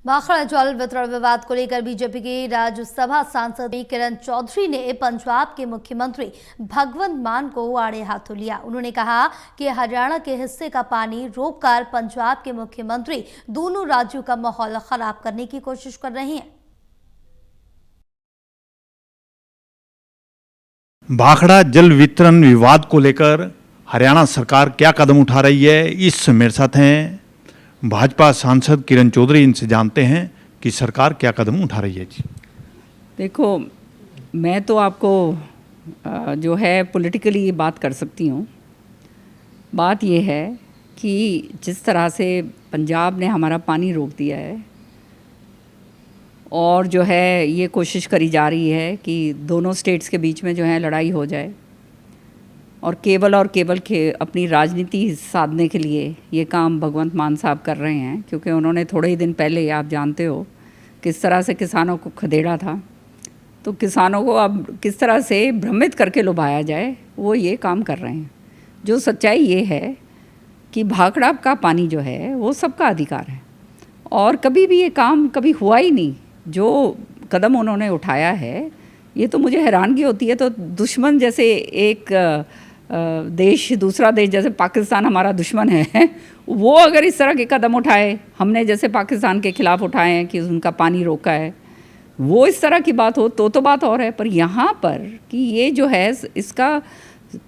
भाखड़ा जल वितरण विवाद को लेकर बीजेपी के राज्यसभा सांसद किरण चौधरी ने पंजाब के मुख्यमंत्री भगवंत मान को आड़े हाथों लिया। उन्होंने कहा कि हरियाणा के हिस्से का पानी रोककर पंजाब के मुख्यमंत्री दोनों राज्यों का माहौल खराब करने की कोशिश कर रहे हैं। भाखड़ा जल वितरण विवाद को लेकर हरियाणा सरकार क्या कदम उठा रही है, इस मेरे साथ हैं भाजपा सांसद किरण चौधरी। इनसे जानते हैं कि सरकार क्या कदम उठा रही है। जी देखो, मैं तो आपको जो है पॉलिटिकली बात कर सकती हूँ। बात ये है कि जिस तरह से पंजाब ने हमारा पानी रोक दिया है और जो है ये कोशिश करी जा रही है कि दोनों स्टेट्स के बीच में जो है लड़ाई हो जाए और केवल अपनी राजनीति साधने के लिए ये काम भगवंत मान साहब कर रहे हैं। क्योंकि उन्होंने थोड़े ही दिन पहले, आप जानते हो किस तरह से किसानों को खदेड़ा था, तो किसानों को अब किस तरह से भ्रमित करके लुभाया जाए, वो ये काम कर रहे हैं। जो सच्चाई ये है कि भाखड़ा का पानी जो है वो सबका अधिकार है और कभी भी ये काम कभी हुआ ही नहीं। जो कदम उन्होंने उठाया है, ये तो मुझे हैरानगी होती है। तो दुश्मन जैसे एक देश, दूसरा देश जैसे पाकिस्तान हमारा दुश्मन है, वो अगर इस तरह के कदम उठाए, हमने जैसे पाकिस्तान के ख़िलाफ़ उठाए हैं कि उनका पानी रोका है, वो इस तरह की बात हो तो बात और है। पर यहाँ पर कि ये जो है इसका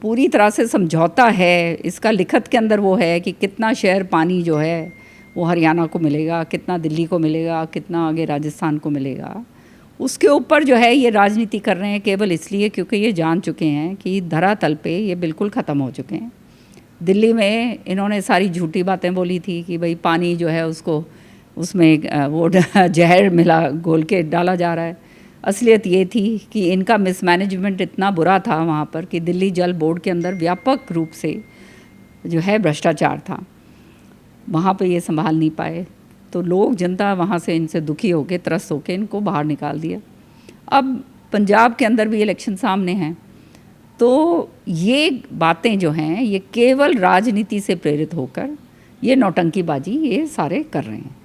पूरी तरह से समझौता है, इसका लिखत के अंदर वो है कि कितना शेयर पानी जो है वो हरियाणा को मिलेगा, कितना दिल्ली को मिलेगा, कितना आगे राजस्थान को मिलेगा। उसके ऊपर जो है ये राजनीति कर रहे हैं केवल इसलिए क्योंकि ये जान चुके हैं कि धरातल पे ये बिल्कुल ख़त्म हो चुके हैं। दिल्ली में इन्होंने सारी झूठी बातें बोली थी कि भाई पानी जो है उसको उसमें वो जहर मिला घोल के डाला जा रहा है। असलियत ये थी कि इनका मिसमैनेजमेंट इतना बुरा था वहाँ पर कि दिल्ली जल बोर्ड के अंदर व्यापक रूप से जो है भ्रष्टाचार था। वहाँ पे ये संभाल नहीं पाए तो लोग, जनता वहाँ से इनसे दुखी होकर, त्रस्त होकर इनको बाहर निकाल दिया। अब पंजाब के अंदर भी इलेक्शन सामने हैं, तो ये बातें जो हैं ये केवल राजनीति से प्रेरित होकर ये नौटंकीबाजी ये सारे कर रहे हैं।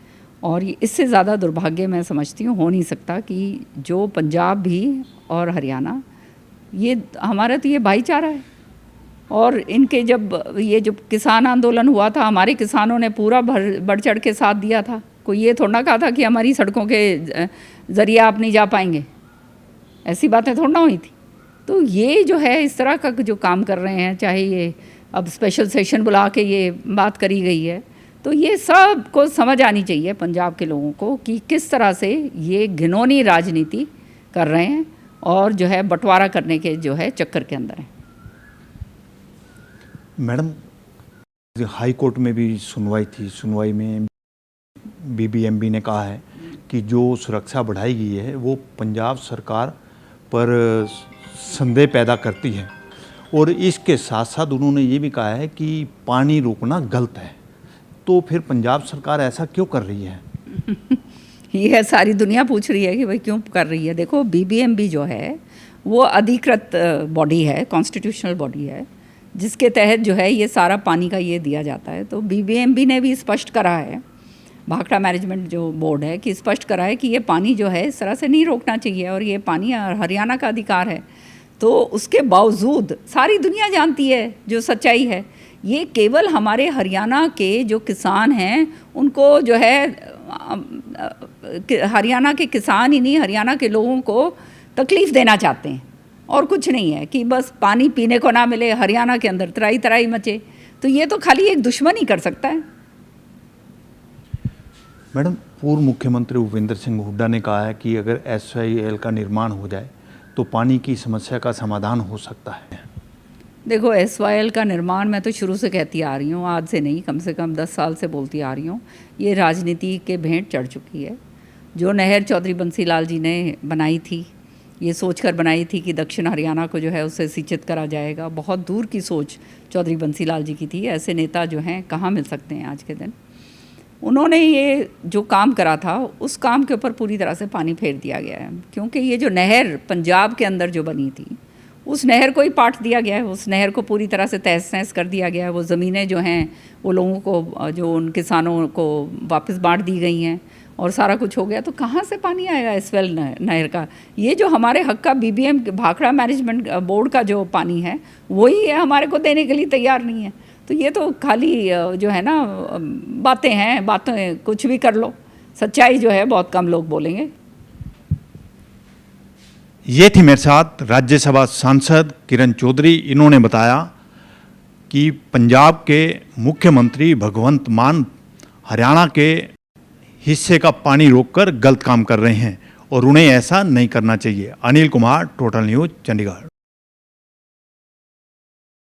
और ये इससे ज़्यादा दुर्भाग्य मैं समझती हूँ हो नहीं सकता कि जो पंजाब भी और हरियाणा, ये हमारा तो ये भाईचारा है। और इनके जब ये जो किसान आंदोलन हुआ था, हमारे किसानों ने पूरा बढ़ चढ़ के साथ दिया था। कोई ये थोड़ा ना कहा था कि हमारी सड़कों के ज़रिए आप नहीं जा पाएंगे, ऐसी बातें थोड़ा ना हुई थी। तो ये जो है इस तरह का जो काम कर रहे हैं, चाहे ये अब स्पेशल सेशन बुला के ये बात करी गई है, तो ये सब को समझ आनी चाहिए पंजाब के लोगों को कि किस तरह से ये घिनौनी राजनीति कर रहे हैं और जो है बंटवारा करने के जो है चक्कर के अंदर है। मैडम, हाई कोर्ट में भी सुनवाई थी। सुनवाई में बीबीएमबी ने कहा है कि जो सुरक्षा बढ़ाई गई है वो पंजाब सरकार पर संदेह पैदा करती है और इसके साथ साथ उन्होंने ये भी कहा है कि पानी रोकना गलत है। तो फिर पंजाब सरकार ऐसा क्यों कर रही है? ये सारी दुनिया पूछ रही है कि भाई क्यों कर रही है। देखो, बीबीएमबी जो है वो अधिकृत बॉडी है, कॉन्स्टिट्यूशनल बॉडी है, जिसके तहत जो है ये सारा पानी का ये दिया जाता है। तो बीबीएमबी ने भी स्पष्ट करा है, भाखड़ा मैनेजमेंट जो बोर्ड है, कि स्पष्ट करा है कि ये पानी जो है इस तरह से नहीं रोकना चाहिए और ये पानी हरियाणा का अधिकार है। तो उसके बावजूद सारी दुनिया जानती है जो सच्चाई है, ये केवल हमारे हरियाणा के जो किसान हैं उनको जो है हरियाणा के किसान ही नहीं, हरियाणा के लोगों को तकलीफ़ देना चाहते हैं और कुछ नहीं है कि बस पानी पीने को ना मिले, हरियाणा के अंदर तराई तराई मचे। तो ये तो खाली एक दुश्मन ही कर सकता है। मैडम, पूर्व मुख्यमंत्री भूपेंद्र सिंह हुड्डा ने कहा है कि अगर SYL का निर्माण हो जाए तो पानी की समस्या का समाधान हो सकता है। देखो, SYL का निर्माण मैं तो शुरू से कहती आ रही हूँ, आज से नहीं, कम से कम 10 साल से बोलती आ रही हूँ। ये राजनीति के भेंट चढ़ चुकी है। जो नहर चौधरी बंसी लाल जी ने बनाई थी, ये सोचकर बनाई थी कि दक्षिण हरियाणा को जो है उससे सिंचित करा जाएगा। बहुत दूर की सोच चौधरी बंसी लाल जी की थी। ऐसे नेता जो हैं कहाँ मिल सकते हैं आज के दिन। उन्होंने ये जो काम करा था उस काम के ऊपर पूरी तरह से पानी फेर दिया गया है, क्योंकि ये जो नहर पंजाब के अंदर जो बनी थी उस नहर को ही पाट दिया गया है। उस नहर को पूरी तरह से तहस नहस कर दिया गया है। वो ज़मीनें जो हैं वो लोगों को, जो उन किसानों को वापस बांट दी गई हैं और सारा कुछ हो गया तो कहाँ से पानी आएगा इस वेल नहर का? ये जो हमारे हक का बीबीएम भाखड़ा मैनेजमेंट बोर्ड का जो पानी है वही है, हमारे को देने के लिए तैयार नहीं है। तो ये तो खाली जो है ना बातें हैं, बातें कुछ भी कर लो, सच्चाई जो है बहुत कम लोग बोलेंगे। ये थी मेरे साथ राज्यसभा सांसद किरण चौधरी। इन्होंने बताया कि पंजाब के मुख्यमंत्री भगवंत मान हरियाणा के हिस्से का पानी रोककर गलत काम कर रहे हैं और उन्हें ऐसा नहीं करना चाहिए। Anil Kumar, total news, Chandigarh.